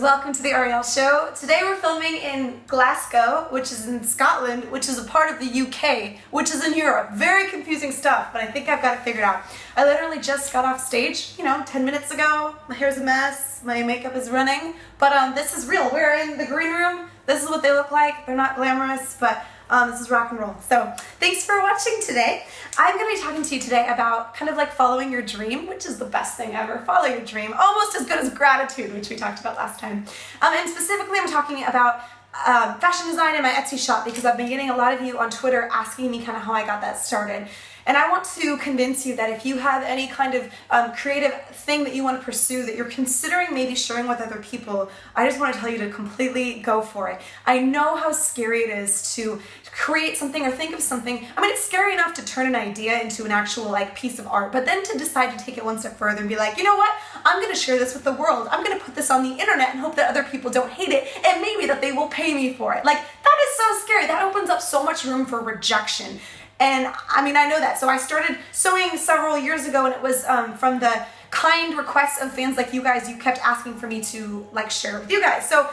welcome to the Ariel Show. Today we're filming in Glasgow, which is in Scotland, which is a part of the UK, which is in Europe. Very confusing stuff, but I think I've got it figured out. I literally just got off stage, 10 minutes ago. My hair's a mess, my makeup is running, but this is real. We're in the green room. This is what they look like. They're not glamorous, but this is rock and roll. So thanks for watching today. I'm going to be talking to you today about kind of like following your dream, which is the best thing ever. Follow your dream. Almost as good as gratitude, which we talked about last time. And specifically I'm talking about fashion design in my Etsy shop because I've been getting a lot of you on Twitter asking me kind of how I got that started. And I want to convince you that if you have any kind of creative thing that you want to pursue that you're considering maybe sharing with other people, I just want to tell you to completely go for it. I know how scary it is to create something or think of something. I mean, it's scary enough to turn an idea into an actual piece of art, but then to decide to take it one step further and be like, you know what? I'm going to share this with the world. I'm going to put this on the internet and hope that other people don't hate it and maybe that they will pay me for it. That is so scary. That opens up so much room for rejection. And I mean, I know that. So I started sewing several years ago, and it was from the kind requests of fans like you guys. You kept asking for me to share with you guys. So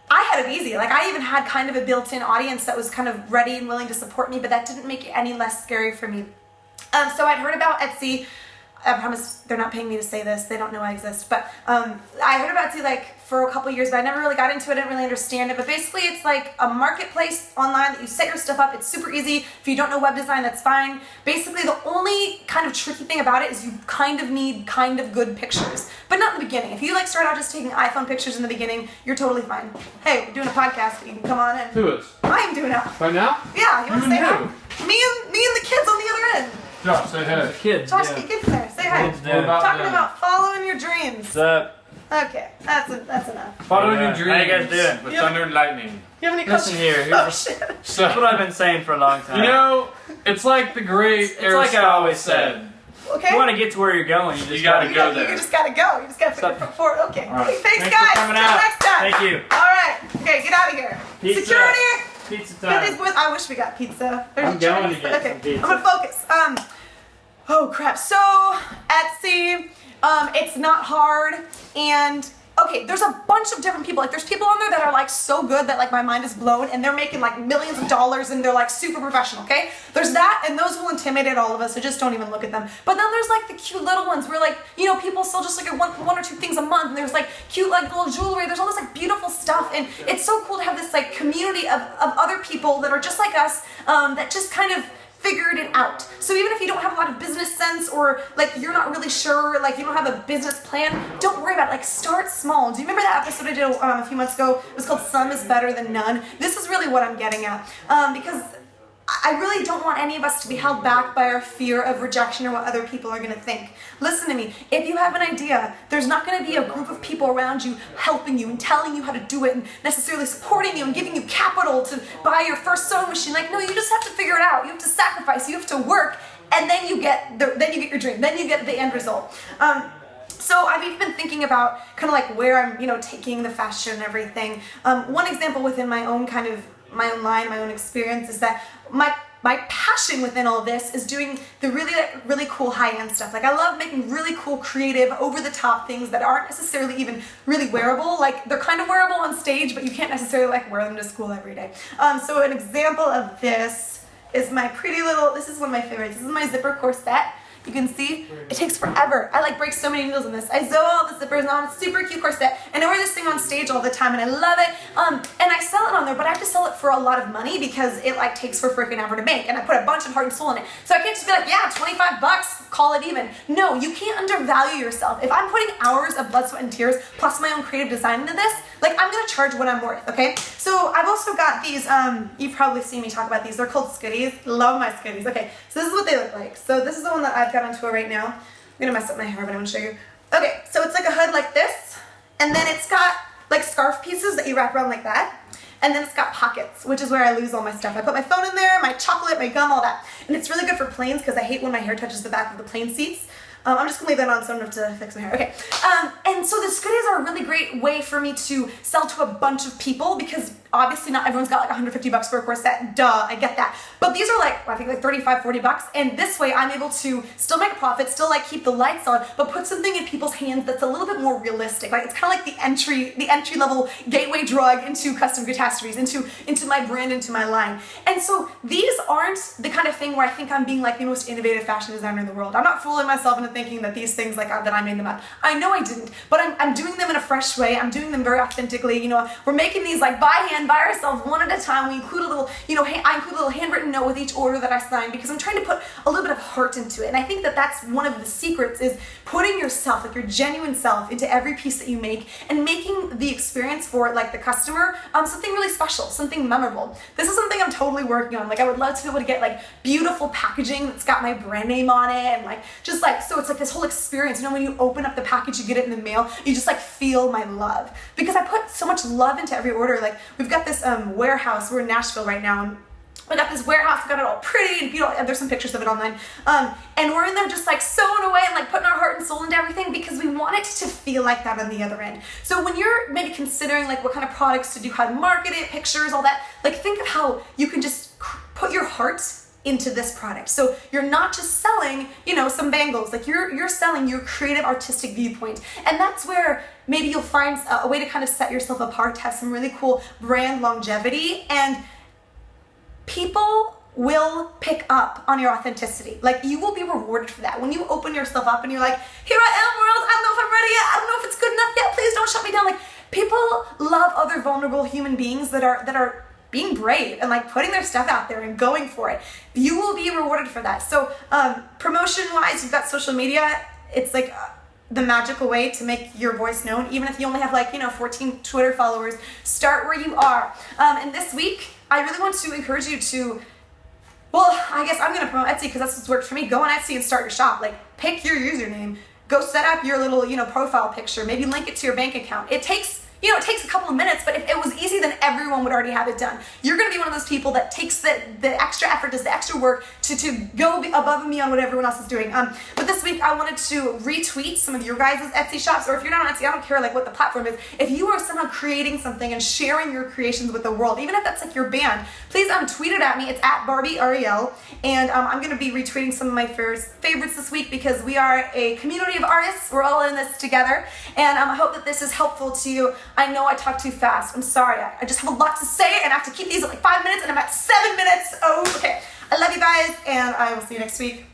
I had it easy. I even had kind of a built-in audience that was kind of ready and willing to support me, but that didn't make it any less scary for me. So I'd heard about Etsy. I promise they're not paying me to say this. They don't know I exist. But I heard about Etsy for a couple years, but I never really got into it. I didn't really understand it. But basically, it's like a marketplace online that you set your stuff up. It's super easy. If you don't know web design, that's fine. Basically, the only kind of tricky thing about it is you kind of need kind of good pictures, but not in the beginning. If you start out just taking iPhone pictures in the beginning, you're totally fine. Hey, we're doing a podcast. You can come on in. Who is? I am doing it. Right now? Yeah. You want to say hi? Me and the kids on the other end. Josh, say hi. Kids. Josh, get in there. Say hi. Talking about following your dreams. What's up? Okay, that's enough. Following your dreams. How you guys doing? With thunder and lightning. You have any Listen questions? here. Oh shit. So, That's what I've been saying for a long time. it's like the great It's like I always said. Okay. You want to get to where you're going, you just gotta gotta go there. You just gotta go. You just gotta put your foot forward. Okay. All right. Thanks, Thanks guys. for coming Till out. next time. Thank you. All right. Okay, get out of here. Pizza. Security. Pizza Get time. these boys. I wish we got pizza. There's I'm a going Chinese- to get okay. some pizza. I'm gonna focus. Oh crap. So Etsy, it's not hard, and okay, there's a bunch of different people. There's people on there that are so good that my mind is blown, and they're making millions of dollars, and they're super professional. Okay, there's that, and those will intimidate all of us. So just don't even look at them. But then there's the cute little ones where people sell just one or two things a month, and there's cute little jewelry. There's all this beautiful stuff, and it's so cool to have this community of other people that are just like us, that just kind of figured it out. So even if you don't have a lot of business sense, or you're not really sure, you don't have a business plan, don't worry about it. Start small. Do you remember that episode I did a few months ago? It was called Some is Better Than None. This is really what I'm getting at, because I really don't want any of us to be held back by our fear of rejection or what other people are going to think. Listen to me. If you have an idea, there's not going to be a group of people around you helping you and telling you how to do it and necessarily supporting you and giving you capital to buy your first sewing machine. No, you just have to figure it out. You have to sacrifice. You have to work, and then you get your dream. Then you get the end result. So I've even been thinking about kind of where I'm, taking the fashion and everything. One example within my own my own line, my own experience is that my passion within all this is doing the really cool high-end stuff. I love making really cool, creative, over-the-top things that aren't necessarily even really wearable. They're kind of wearable on stage, but you can't necessarily wear them to school every day. So an example of this is my pretty little, this is one of my favorites. This is my zipper corset. You can see it takes forever. I break so many needles in this. I sew all the zippers on. It's a super cute corset, and I wear this thing on stage all the time, and I love it. And I sell it on there, but I have to sell it for a lot of money because it takes for freaking ever to make, and I put a bunch of heart and soul in it. So I can't just be yeah, $25, call it even. No, you can't undervalue yourself. If I'm putting hours of blood, sweat, and tears plus my own creative design into this, I'm gonna charge what I'm worth. Okay. So I've also got these. You've probably seen me talk about these. They're called Scooties. Love my Scooties. Okay. So this is what they look like. So this is the one that I've got on tour right now. I'm gonna mess up my hair, but I want to show you. Okay, so it's a hood like this, and then it's got scarf pieces that you wrap around like that, and then it's got pockets, which is where I lose all my stuff. I put my phone in there, my chocolate, my gum, all that, and it's really good for planes because I hate when my hair touches the back of the plane seats. I'm just gonna leave that on so I don't have to fix my hair. Okay, and so the Scooties are a really great way for me to sell to a bunch of people because obviously not everyone's got like $150 for a corset, duh, I get that. But these are like, I think like $35, $40, and this way I'm able to still make a profit, still like keep the lights on, but put something in people's hands that's a little bit more realistic. Like it's kind of like the entry level gateway drug into custom catastrophes, into my brand, into my line. And so these aren't the kind of thing where I think I'm being like the most innovative fashion designer in the world. I'm not fooling myself into thinking that these things like that I made them up. I know I didn't, but I'm doing them in a fresh way. I'm doing them very authentically. You know, we're making these like by hand, by ourselves, one at a time. We include a little, you know, I include a little handwritten note with each order that I sign because I'm trying to put a little bit of heart into it. And I think that that's one of the secrets is putting yourself, like your genuine self, into every piece that you make and making the experience for like the customer something really special, something memorable. This is something I'm totally working on. Like I would love to be able to get like beautiful packaging that's got my brand name on it and like just like, so it's like this whole experience. You know, when you open up the package, you get it in the mail, you just like feel my love because I put so much love into every order. Like we've got this warehouse, we're in Nashville right now, and we got this warehouse, we got it all pretty and beautiful, and there's some pictures of it online, and we're in there just like sewing away and like putting our heart and soul into everything because we want it to feel like that on the other end. So when you're maybe considering like what kind of products to do, how to market it, pictures, all that, like think of how you can just put your heart into this product. So you're not just selling, you know, some bangles, like you're selling your creative artistic viewpoint. And that's where maybe you'll find a way to kind of set yourself apart, to have some really cool brand longevity, and people will pick up on your authenticity. Like you will be rewarded for that. When you open yourself up and you're like, here I am world, I don't know if I'm ready yet, I don't know if it's good enough yet, please don't shut me down. Like people love other vulnerable human beings that are being brave and like putting their stuff out there and going for it. You will be rewarded for that. So promotion wise, you've got social media. It's like the magical way to make your voice known. Even if you only have like, you know, 14 Twitter followers, start where you are. And this week, I really want to encourage you to, well, I guess I'm gonna promote Etsy because that's what's worked for me. Go on Etsy and start your shop. Like pick your username, go set up your little, you know, profile picture, maybe link it to your bank account. It takes a couple of minutes, but if it was easy, then everyone would already have it done. You're gonna be one of those people that takes the extra effort, does the extra work to go above and beyond what everyone else is doing. But this week I wanted to retweet some of your guys' Etsy shops, or if you're not on Etsy, I don't care like what the platform is. If you are somehow creating something and sharing your creations with the world, even if that's like your band, please tweet it at me. It's at Barbie Ariel, and I'm gonna be retweeting some of my favorites this week because we are a community of artists. We're all in this together, and I hope that this is helpful to you. I know I talk too fast. I'm sorry. I just have a lot to say, and I have to keep these at like 5 minutes, and I'm at 7 minutes. Oh, okay. I love you guys, and I will see you next week.